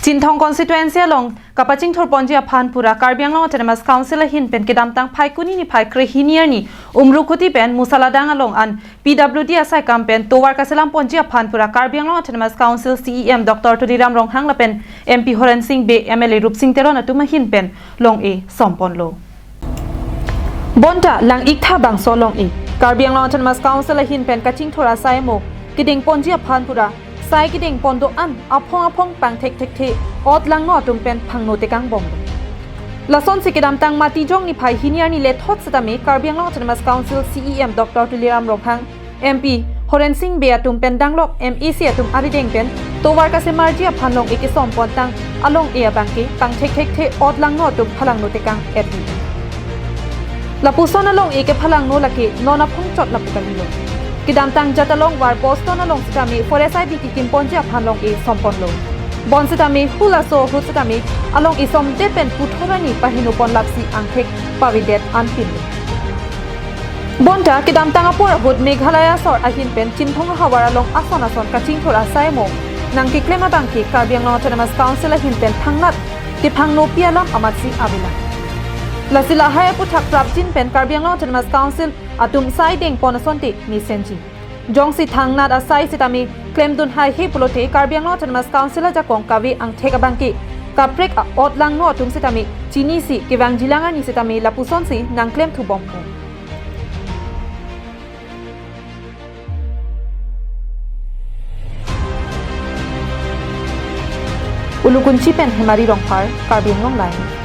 จินทองคอนสติทูเอนซีลงกับปัจจิงทอร์ปอนจีพันปุระการเบียงลงเทนมัสคาวน์ซิลหินเป็นกิดามตังไพกุนีนิไพครีฮิเนียนี่รุคุติเป็นมุสลาดังลงอัน PWD อาศัยกัมเป็นตัววาร์กาเซลัมปอนจีพันปุระการเบียงลงเทนมัสคาวน์ซิล CEM ดร.ตุดิรามรองหังละเป็น MP ฮอเรนซิงเบ MLA รูปซิงเตโรนตุมาหินเป็นลงสอมปอนโลบอนตาหลังอีกท่าบางโซลงการเบียงลงเทนมัสคาวน์ซิลหินเป็นกัจจิงทอราไซโมกิดิงปอนจีพันปุระไซกิดิงปอนโดอันอพงปังเทคออดลังนอตุมเป็นพังโนเตกังบอมละซอนสิกิดามตังมาติจงนิพายฮินียานิเลทอดสตามีการเบียงลองเทนมัสคาวน์ซิล CEM ดร.ตุลิรามรองหัง MP ฮอเรนซิงเบียตุมเป็นดังลอก MEC ตุมอาริเดงเป็นตัววาร์กาเซมาร์จีพันลงอีกสอมปอนตังอลงเอียบังกีปังเทออดลังนอตุมพลังโนเตกังเอ็ดละปูซอนลงอีกพลังโนลักกีนอนับพงจดละปุกันมิโลกิดามตังจัตลงวาร์โพสต์นลงสตามีฟอเรสไอบีกิมปอนจีพันลงสอมปอนโลบอนสตามีฮูลาโซฮุสตามีอลงอิสมเดเป็นพุทธรานีปะหินุปอนลับซีอังเทกปาวิเดตอันปินบอนตากิดามตังอปวรหุดเมฆาลายาสอร์อาหินเป็นจินทงฮาวาราลงอัสซอนกัชิงโทราไซโมนังกิเคลมาบังกีการเบียงลอเทนมัสคาวน์ซิลหินเป็นพังนัดติพังโนเปียลัมอามัดซีอาวิลาลาสิลาไฮพุทธักปรับจินเป็นการเบียงลอเทนมัสคาวน์ซิลอาตุมไซเดงปอนสอนติมีเซนจิจงสิทางนัดอาศัยสิตามีเคลมดุนไฮฮิปโลเทการเบียงลอเทนมัสคาวน์ซิลจากองกาวีอังเทกบังกีกับเรกออดลังโนตุมสิตามีจีนีสิกิวังจิลังอานิสิตามีลาปุซอนสินังเคลมทูบอมพูอุลุกุนชิเป็นเฮมารีรองพาร์การเบียงลองไลน์